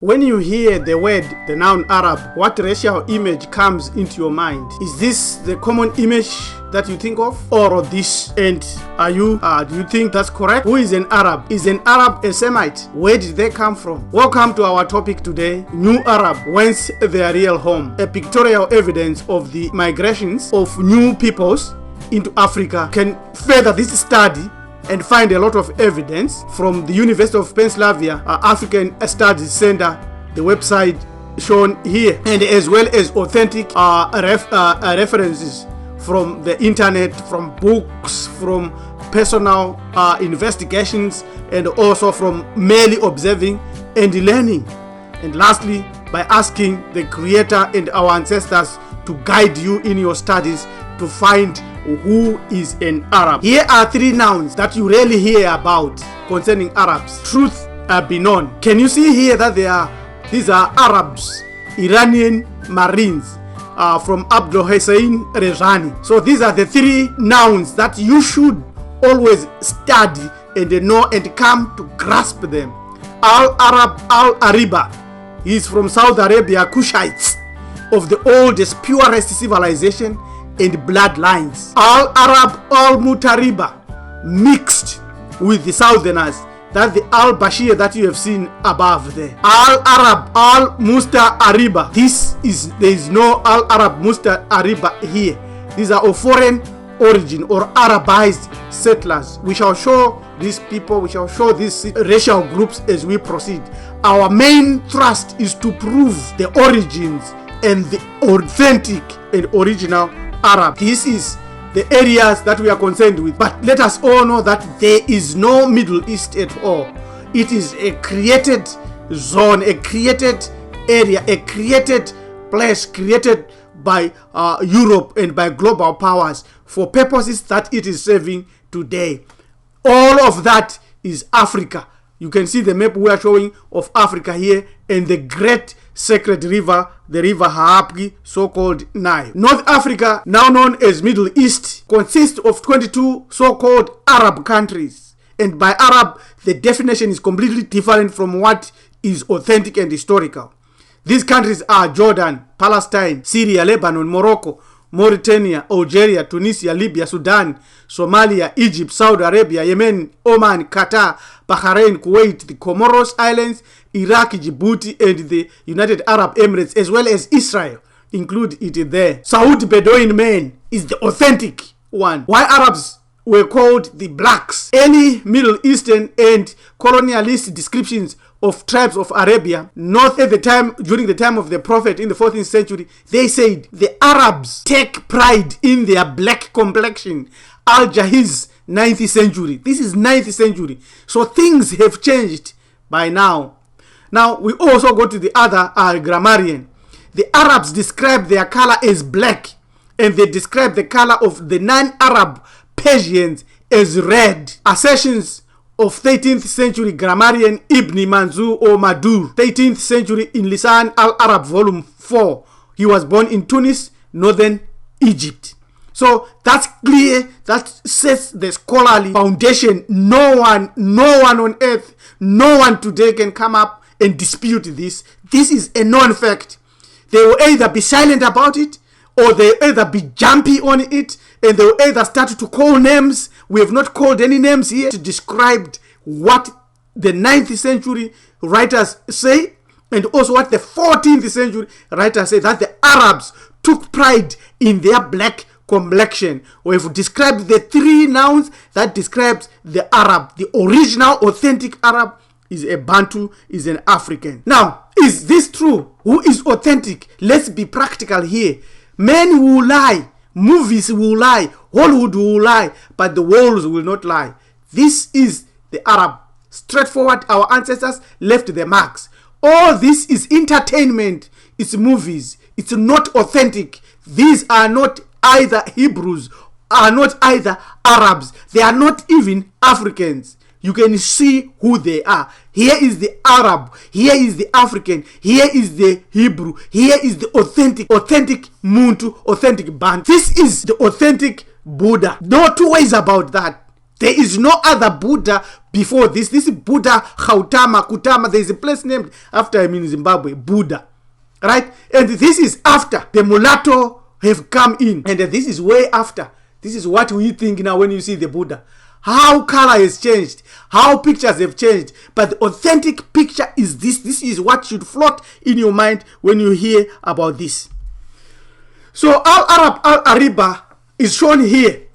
When you hear the word, the noun Arab, what racial image comes into your mind? Is this the common image that you think of, or this? And do you think that's correct? Who is an Arab? Is an Arab a Semite? Where did they come from? Welcome to our topic today, New Arab, whence their real home. A pictorial evidence of the migrations of new peoples into Africa can further this study and find a lot of evidence from the University of Pennsylvania African Studies Center, the website shown here, and as well as authentic references from the internet, from books, from personal investigations, and also from merely observing and learning. And lastly, by asking the Creator and our ancestors to guide you in your studies to find who is an Arab. Here are three nouns that you rarely hear about concerning Arabs. Truth be known. Can you see here that these are Arabs, Iranian Marines from Abdul Hussein Rezani. So these are the three nouns that you should always study and know and come to grasp them. Al-Arab, Al-Ariba. He is from Saudi Arabia, Kushites of the oldest, purest civilization and bloodlines. Al-Arab, Al-Mutariba, mixed with the Southerners. That's the Al-Bashir that you have seen above there. Al-Arab, Al-Musta'ariba. There is no Al-Arab Musta'ariba here. These are of foreign origin or Arabized settlers. We shall show these people, we shall show these racial groups as we proceed. Our main thrust is to prove the origins and the authentic and original Arab. This is the areas that we are concerned with. But let us all know that there is no Middle East at all. It is a created zone, a created area, a created place created by Europe and by global powers for purposes that it is serving today. All of that is Africa. You can see the map we are showing of Africa here, and the great sacred river, the river Haapgi, so-called Nile. North Africa, now known as Middle East, consists of 22 so-called Arab countries. And by Arab, the definition is completely different from what is authentic and historical. These countries are Jordan, Palestine, Syria, Lebanon, Morocco, Mauritania, Algeria, Tunisia, Libya, Sudan, Somalia, Egypt, Saudi Arabia, Yemen, Oman, Qatar, Bahrain, Kuwait, the Comoros Islands, Iraq, Djibouti, and the United Arab Emirates, as well as Israel, include it there. Saud Bedouin man is the authentic one. Why Arabs were called the blacks? Any Middle Eastern and colonialist descriptions of tribes of Arabia, north at the time, during the time of the Prophet in the 14th century, they said the Arabs take pride in their black complexion. Al-Jahiz, 9th century. This is 9th century. So things have changed by now. Now we also go to the other grammarian. The Arabs describe their color as black, and they describe the color of the non-Arab Persians as red. Assertions of 13th century grammarian Ibn Manzur or Madur, 13th century in Lisan al-Arab volume 4. He was born in Tunis, northern Egypt. So that's clear. That sets the scholarly foundation. No one on earth, no one today can come up and dispute this. This is a known fact. They will either be silent about it, or they will either be jumpy on it, and they will either start to call names. We have not called any names here to describe what the 9th century writers say, and also what the 14th century writers say, that the Arabs took pride in their black complexion. We have described the three nouns that describes the Arab. The original authentic Arab is a Bantu, is an African. Now, is this true? Who is authentic? Let's be practical here. Men will lie, movies will lie, Hollywood will lie, but the walls will not lie. This is the Arab. Straightforward, our ancestors left the marks. All this is entertainment, it's movies, it's not authentic. These are not either Hebrews, are not either Arabs, they are not even Africans. You can see who they are. Here is the Arab, here is the African, here is the Hebrew, here is the authentic Muntu, authentic Bantu. This is the authentic Buddha. No two ways about that. There is no other Buddha before this. This is Buddha Gautama Kutama. There is a place named after him in Zimbabwe, Buddha. Right? And this is after the mulatto have come in. And this is way after. This is what we think now when you see the Buddha. How color has changed. How pictures have changed. But the authentic picture is this. This is what should float in your mind when you hear about this. So Al-Arab Al-Ariba is shown here.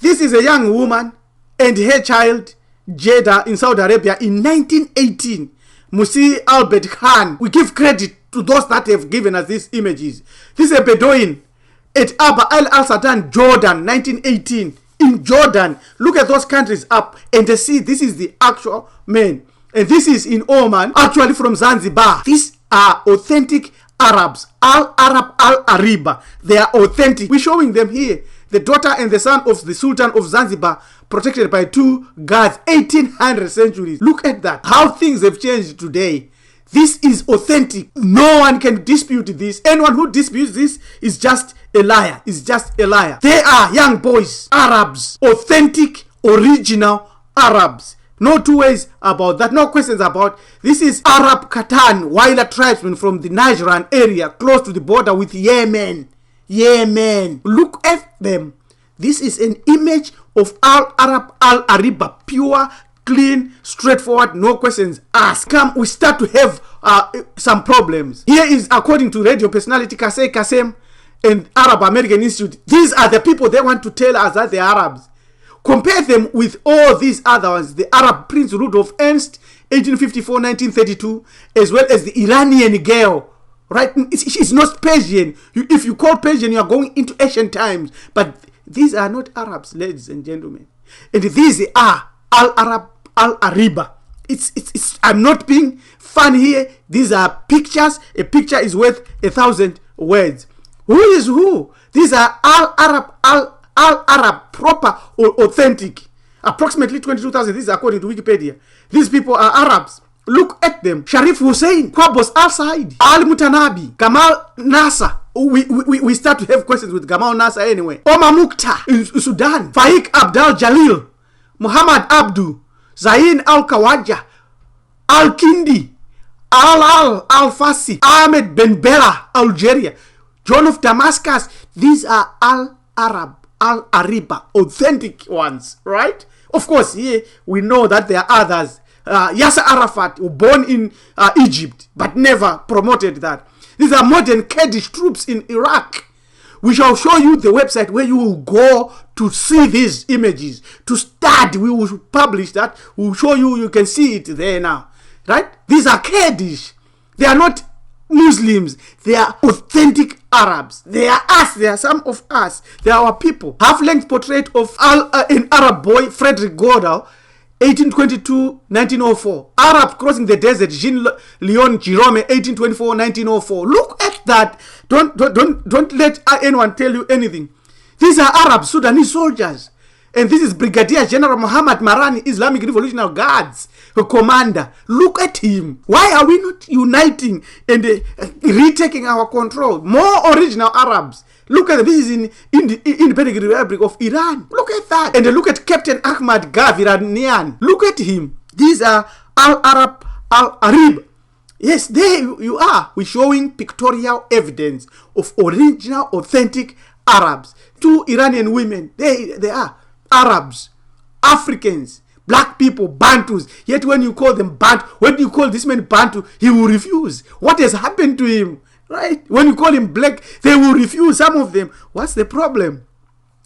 This is a young woman and her child, Jeddah, in Saudi Arabia in 1918. Musi Albert Khan. We give credit to those that have given us these images. This is a Bedouin at Abba al-Sultan, Jordan, 1918. In Jordan, look at those countries up and see this is the actual man. And this is in Oman, actually from Zanzibar. These are authentic Arabs. Al-Arab Al-Ariba. They are authentic. We're showing them here. The daughter and the son of the Sultan of Zanzibar, protected by two guards, 1800 centuries. Look at that. How things have changed today. This is authentic. No one can dispute this. Anyone who disputes this is just a liar. Is just a liar. They are young boys, Arabs, authentic, original Arabs. No two ways about that. No questions about. This is Arab Khatan, Wailer tribesmen from the Najran area, close to the border with Yemen. Yemen. Look at them. This is an image of Al-Arab Al-Ariba, pure, clean, straightforward, no questions asked. Come, we start to have some problems. Here is, according to radio personality Kasey Kasem and Arab American Institute, these are the people they want to tell us that they are Arabs. Compare them with all these other ones. The Arab Prince Rudolf Ernst, 1854-1932, as well as the Iranian girl. Right? She's not Persian. If you call Persian, you are going into ancient times. But these are not Arabs, ladies and gentlemen. And these are Al-Arab Al-Ariba. I'm not being funny here. These are pictures. A picture is worth 1,000 words. Who is who? These are Al-Arab Al-Arab, proper or authentic. Approximately 22,000. This is according to Wikipedia. These people are Arabs. Look at them. Sharif Hussein, Kwabos Al-Said, Al-Mutanabi, Gamal Nasser. We start to have questions with Gamal Nasser anyway. Omar Mukhtar in Sudan. Faik Abdal Jalil, Muhammad Abdu, Zain Al-Kawaja, Al-Kindi, Al-Fasi, Ahmed Ben Bella, Algeria, John of Damascus. These are Al-Arab, Al-Ariba, authentic ones, right? Of course, here we know that there are others. Yasser Arafat, born in Egypt, but never promoted that. These are modern Kurdish troops in Iraq. We shall show you the website where you will go to see these images. To start, we will publish that. We will show you, you can see it there now. Right? These are Kurdish. They are not Muslims. They are authentic Arabs. They are us. They are some of us. They are our people. Half-length portrait of an Arab boy, Frederick Godal, 1822-1904. Arabs crossing the desert, Jean-Leon Jerome, 1824-1904. Look at that. Don't let anyone tell you anything. These are Arab Sudanese soldiers. And this is Brigadier General Muhammad Marani, Islamic Revolutionary Guards, a commander. Look at him. Why are we not uniting and retaking our control? More original Arabs. Look at this is in the Independent Republic of Iran. Look at that. And look at Captain Ahmad Gaviranian. Look at him. These are Al-Arab Al-Arib. Yes, there you are. We're showing pictorial evidence of original, authentic Arabs. Two Iranian women. They are Arabs, Africans, black people, Bantus. Yet when you call them Bantu, when you call this man Bantu, he will refuse. What has happened to him? Right? When you call him black, they will refuse, some of them. What's the problem?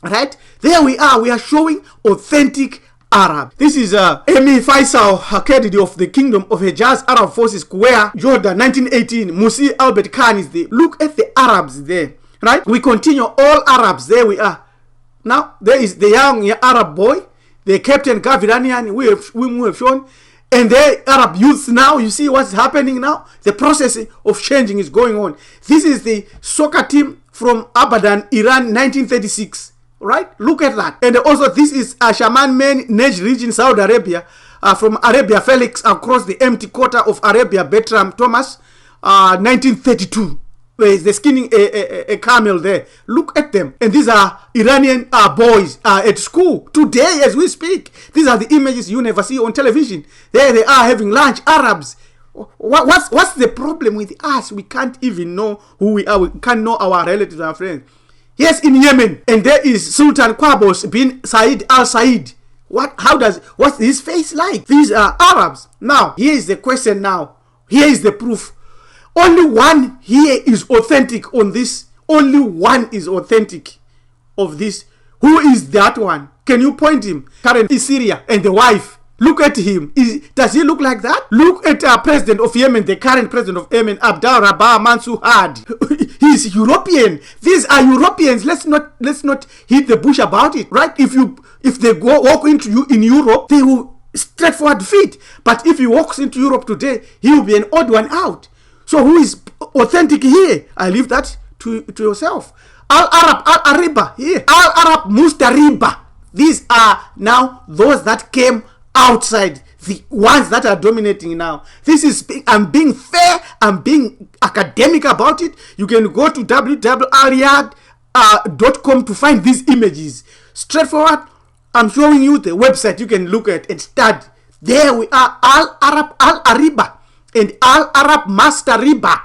Right? There we are. We are showing authentic Arab. This is Emi Faisal, candidate of the Kingdom of Hejaz Arab Forces, Kuwait, Jordan, 1918. Musi Albert Khan is there. Look at the Arabs there. Right? We continue. All Arabs. There we are. Now, there is the young Arab boy, the Captain Gaviranian, we have shown. And the Arab youth now, you see what's happening now? The process of changing is going on. This is the soccer team from Abadan, Iran, 1936. Right? Look at that. And also this is Shaman Men, Nej region, Saudi Arabia. From Arabia, Felix, across the empty quarter of Arabia, Bertram Thomas, 1932. where they're skinning a camel there. Look at them. And these are Iranian boys at school. Today, as we speak, these are the images you never see on television. There they are having lunch, Arabs. What's the problem with us? We can't even know who we are. We can't know our relatives and friends. Yes, in Yemen. And there is Sultan Qaboos bin Said al-Said. What's his face like? These are Arabs. Now, here is the question now. Here is the proof. Only one here is authentic on this. Only one is authentic of this. Who is that one? Can you point him? Current is Syria and the wife. Look at him. Does he look like that? Look at our president of Yemen, the current president of Yemen, Abdel Rabah Mansour Hadi. He's European. These are Europeans. Let's not hit the bush about it, right? If they go walk into you in Europe, they will straightforward defeat. But if he walks into Europe today, he will be an odd one out. So who is authentic here? I leave that to yourself. Al-Arab, Al-Ariba here. Al-Arab Mustariba. These are now those that came outside, the ones that are dominating now. I'm being fair, I'm being academic about it. You can go to www.ariad.com to find these images. Straightforward, I'm showing you the website you can look at and study. There we are, Al-Arab Al-Ariba and Al-Arab Mustariba.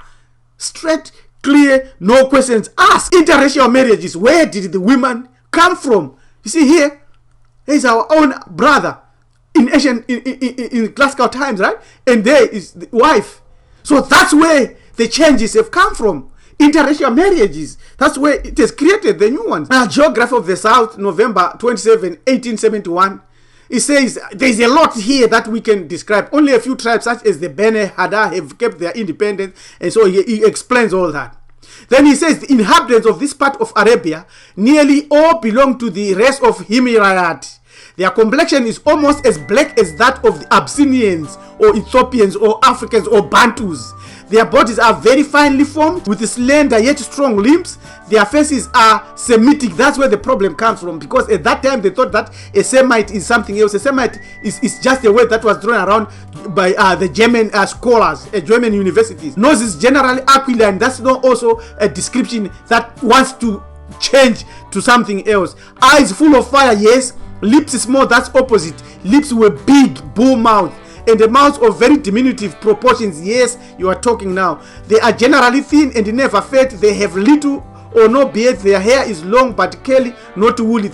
Straight, clear, no questions asked. Interracial marriages, where did the women come from? You see here, here's our own brother. In classical times, right? And there is the wife. So that's where the changes have come from. Interracial marriages. That's where it has created the new ones. Geography of the South, November 27, 1871. It says there's a lot here that we can describe. Only a few tribes such as the Bene Hadda have kept their independence. And so he explains all that. Then he says the inhabitants of this part of Arabia nearly all belong to the race of Himyariyat. Their complexion is almost as black as that of the Abyssinians or Ethiopians or Africans or Bantus. Their bodies are very finely formed with slender yet strong limbs. Their faces are Semitic. That's where the problem comes from, because at that time they thought that a Semite is something else. A Semite is just a word that was thrown around by the German scholars at German universities. Nose is generally aquiline. That's not also a description that wants to change to something else. Eyes full of fire, yes. Lips small, that's opposite. Lips were big, bull mouth, and the mouths of very diminutive proportions. Yes, you are talking now. They are generally thin and never fat. They have little or no beard. Their hair is long but curly, not woolly.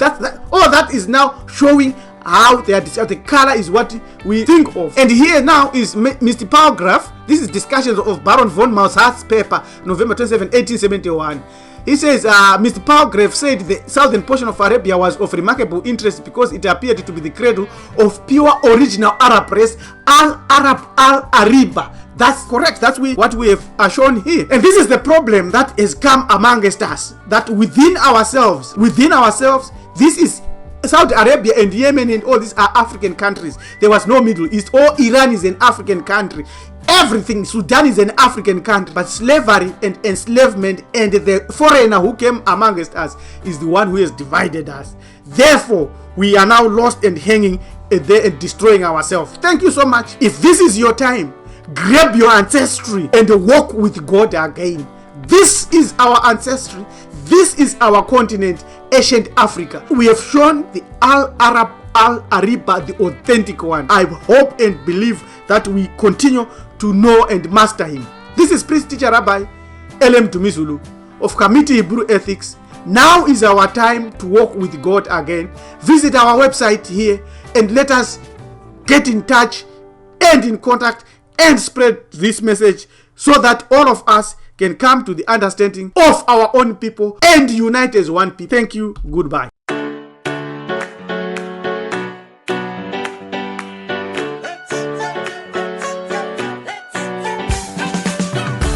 All that is now showing how they are. The color is what we think of. And here now is Mr. Paragraph. This is discussions of Baron von Maushardt's paper, November 27, 1871. He says, Mr. Paragraph said the southern portion of Arabia was of remarkable interest because it appeared to be the cradle of pure original Arab race, Al-Arab Al-Ariba. That's correct. That's what we have shown here. And this is the problem that has come amongst us, that within ourselves, this is Saudi Arabia and Yemen and all these are African countries. There was no Middle East. All Iran is an African country. Everything, Sudan is an African country, but slavery and enslavement and the foreigner who came amongst us is the one who has divided us. Therefore, we are now lost and hanging there and destroying ourselves. Thank you so much. If this is your time, grab your ancestry and walk with God again. This is our ancestry. This is our continent, ancient Africa. We have shown the Al-Arab Al-Ariba, the authentic one. I hope and believe that we continue to know and master him. This is Priest Teacher Rabbi LM Tumizulu of Committee Hebrew Ethics. Now is our time to walk with God again. Visit our website here and let us get in touch and in contact and spread this message so that all of us can come to the understanding of our own people and unite as one people. Thank you. Goodbye.